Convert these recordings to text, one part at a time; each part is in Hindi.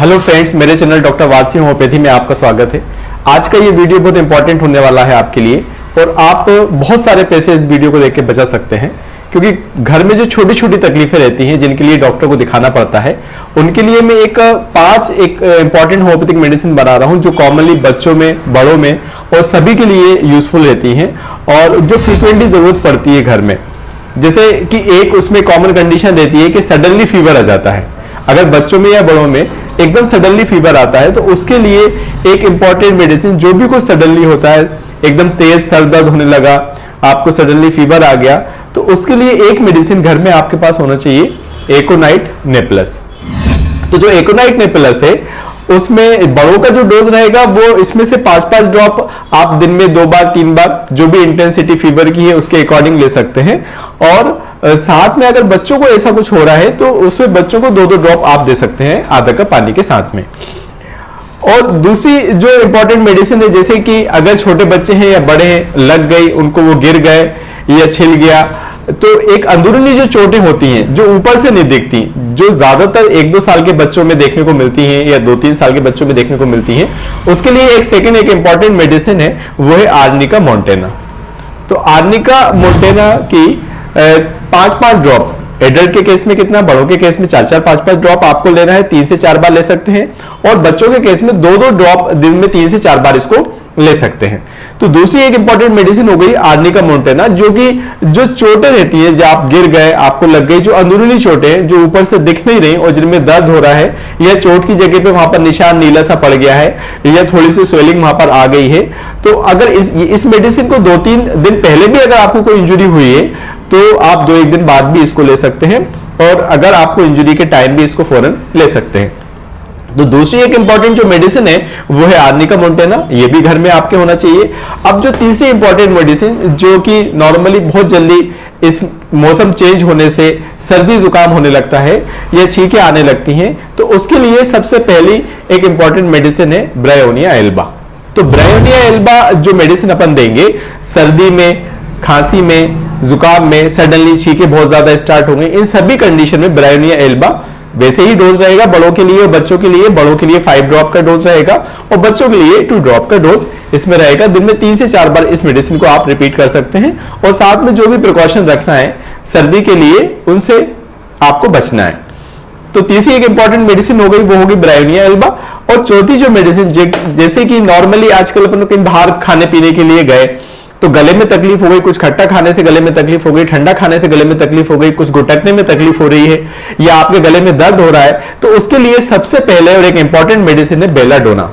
हेलो फ्रेंड्स, मेरे चैनल डॉक्टर वारसी होम्योपैथी में आपका स्वागत है। आज का ये वीडियो बहुत इंपॉर्टेंट होने वाला है आपके लिए और आप बहुत सारे पैसे इस वीडियो को देख के बचा सकते हैं, क्योंकि घर में जो छोटी छोटी तकलीफें रहती हैं जिनके लिए डॉक्टर को दिखाना पड़ता है, उनके लिए मैं पांच इंपॉर्टेंट होम्योपैथिक मेडिसिन बना रहा हूं जो कॉमनली बच्चों में, बड़ों में और सभी के लिए यूजफुल रहती हैं और जो फ्रिक्वेंटली जरूरत पड़ती है घर में। जैसे कि एक उसमें कॉमन कंडीशन रहती है कि सडनली फीवर आ जाता है। अगर बच्चों में या बड़ों में एकदम सडनली फीवर आता है तो उसके लिए एक इंपॉर्टेंट मेडिसिन, जो भी कुछ सडनली होता है, एकदम तेज सर दर्द होने लगा, आपको सडनली फीवर आ गया, तो उसके लिए एक मेडिसिन घर में आपके पास होना चाहिए, एकोनाइट ने प्लस। तो जो एकोनाइट ने प्लस है उसमें बड़ों का जो डोज रहेगा वो इसमें से 5-5 ड्रॉप आप दिन में 2 बार 3 बार जो भी इंटेंसिटी फीवर की है उसके अकॉर्डिंग ले सकते हैं। और साथ में अगर बच्चों को ऐसा कुछ हो रहा है तो उसमें बच्चों को 2-2 ड्रॉप आप दे सकते हैं आधा कप पानी के साथ में। और दूसरी जो इंपॉर्टेंट मेडिसिन है, जैसे कि अगर छोटे बच्चे हैं या बड़े हैं, लग गई, उनको वो गिर गए या छिल गया, तो एक अंदरूनी जो चोटें होती हैं जो ऊपर से नहीं दिखती, जो ज्यादातर 1-2 साल के बच्चों में देखने को मिलती हैं या 2-3 साल के बच्चों में देखने को मिलती हैं, उसके लिए एक इंपॉर्टेंट मेडिसिन है, वो है आर्निका मोंटेना। तो आर्निका मोंटेना की 5-5 ड्रॉप, एडल्ट के केस में कितना, बड़ों के केस में 4-4, 5-5 ड्रॉप आपको लेना है, 3 से 4 बार ले सकते हैं। और बच्चों के केस में 2-2 ड्रॉप दिन में 3 से 4 बार इसको ले सकते हैं। तो दूसरी एक इंपॉर्टेंट मेडिसिन हो गई आर्निका मोंटेना, जो कि जो चोटें रहती है, जो आप गिर गए, आपको लग गई, जो अंदरूनी चोटें जो ऊपर से दिख नहीं रही और जिनमें दर्द हो रहा है या चोट की जगह पे वहां पर निशान नीला सा पड़ गया है या थोड़ी सी स्वेलिंग वहां पर आ गई है, तो अगर इस मेडिसिन को 2-3 दिन पहले भी अगर आपको कोई इंजुरी हुई है तो आप 2-1 दिन बाद भी इसको ले सकते हैं, और अगर आपको इंजुरी के टाइम भी इसको फौरन ले सकते हैं। तो दूसरी एक इंपॉर्टेंट जो मेडिसिन है वो है आर्निका मोंटेना, ये भी घर में आपके होना चाहिए। अब जो तीसरी इंपॉर्टेंट मेडिसिन, जो कि नॉर्मली बहुत जल्दी इस मौसम चेंज होने से सर्दी जुकाम होने लगता है या छींकें आने लगती हैं, तो उसके लिए सबसे पहली एक इंपॉर्टेंट मेडिसिन है ब्रायोनिया एल्बा। तो ब्रायोनिया एल्बा जो मेडिसिन अपन देंगे सर्दी में, खांसी में, जुकाम में, सडनली छींकें बहुत ज्यादा स्टार्ट हो गई, इन सभी कंडीशन में ब्रायोनिया एल्बा वैसे ही डोज रहेगा बड़ों के लिए और बच्चों के लिए। बड़ों के लिए 5 ड्रॉप का डोज रहेगा और बच्चों के लिए 2 ड्रॉप का डोज इसमें रहेगा। दिन में 3 से 4 बार इस मेडिसिन को आप रिपीट कर सकते हैं और साथ में जो भी प्रिकॉशन रखना है सर्दी के लिए, उनसे आपको बचना है। तो तीसरी एक इंपॉर्टेंट मेडिसिन हो गई, वो होगी ब्रायोनिया एल्बा। और चौथी जो मेडिसिन, जैसे कि नॉर्मली आजकल अपन कहीं बाहर खाने पीने के लिए गए तो गले में तकलीफ हो गई, कुछ खट्टा खाने से गले में तकलीफ हो गई, ठंडा खाने से गले में तकलीफ हो गई, कुछ घुटकने में तकलीफ हो रही है या आपके गले में दर्द हो रहा है, तो उसके लिए सबसे पहले और एक इंपॉर्टेंट मेडिसिन है बेलाडोना।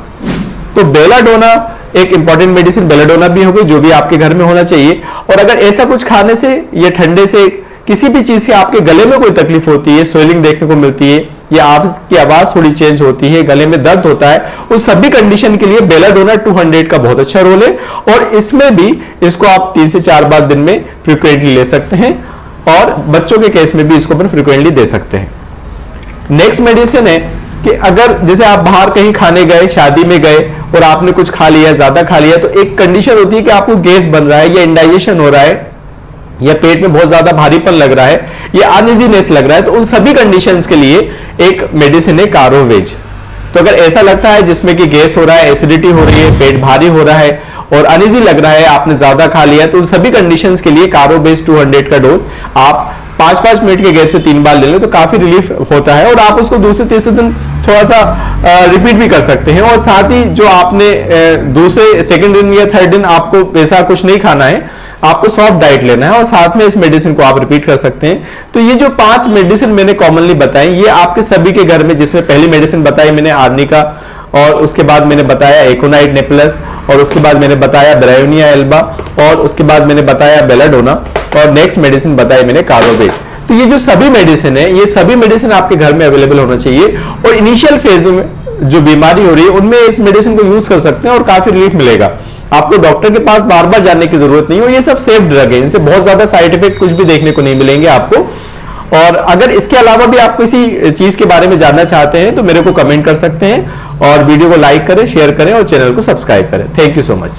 तो बेलाडोना एक इंपॉर्टेंट मेडिसिन, बेलाडोना भी हो गई, जो भी आपके घर में होना चाहिए। और अगर ऐसा कुछ खाने से या ठंडे से, किसी भी चीज से आपके गले में कोई तकलीफ होती है, स्वेलिंग देखने को मिलती है या आपकी आवाज थोड़ी चेंज होती है, गले में दर्द होता है, उस सभी कंडीशन के लिए बेलाडोना 200 का बहुत अच्छा रोल है। और इसमें भी इसको आप 3 से 4 बार दिन में फ्रिक्वेंटली ले सकते हैं और बच्चों के केस में भी इसको अपन फ्रिक्वेंटली दे सकते हैं। नेक्स्ट मेडिसिन है कि अगर जैसे आप बाहर कहीं खाने गए, शादी में गए और आपने कुछ खा लिया, ज्यादा खा लिया, तो एक कंडीशन होती है कि आपको गैस बन रहा है या इंडाइजेशन हो रहा है या पेट में बहुत ज्यादा भारीपन लग रहा है या अनइजीनेस लग रहा है, तो उन सभी कंडीशंस के लिए एक मेडिसिन है कारोवेज। तो अगर ऐसा लगता है जिसमें कि गैस हो रहा है, एसिडिटी हो रही है, पेट भारी हो रहा है और अनइजी लग रहा है, आपने ज्यादा खा लिया, तो उन सभी कंडीशंस के लिए कारोवेज 200 का डोज आप 5-5 मिनट के गैप से 3 बार ले लें तो काफी रिलीफ होता है। और आप उसको दूसरे तीसरे दिन थोड़ा सा रिपीट भी कर सकते हैं। और साथ ही जो आपने दूसरे सेकंड दिन या थर्ड दिन आपको वैसा कुछ नहीं खाना है, आपको सॉफ्ट डाइट लेना है और साथ में इस मेडिसिन को आप रिपीट कर सकते हैं। तो ये जो 5 मेडिसिन मैंने कॉमनली बताई, ये आपके सभी के घर में, जिसमें पहली मेडिसिन बताई मैंने आर्निका, और उसके बाद मैंने बताया एकोनाइट ने प्लस, और उसके बाद मैंने बताया ब्रायोनिया एल्बा, और उसके बाद मैंने बताया बेलाडोना, और नेक्स्ट मेडिसिन बताई मैंने कारोवेज। तो ये जो सभी मेडिसिन है, ये सभी मेडिसिन आपके घर में अवेलेबल होना चाहिए और इनिशियल फेज में जो बीमारी हो रही है उनमें इस मेडिसिन को यूज कर सकते हैं और काफी रिलीफ मिलेगा। आपको डॉक्टर के पास बार बार जाने की जरूरत नहीं है और ये सब सेफ ड्रग है, इनसे बहुत ज्यादा साइड इफेक्ट कुछ भी देखने को नहीं मिलेंगे आपको। और अगर इसके अलावा भी आप किसी चीज के बारे में जानना चाहते हैं तो मेरे को कमेंट कर सकते हैं और वीडियो को लाइक करें, शेयर करें और चैनल को सब्सक्राइब करें। Thank you so much.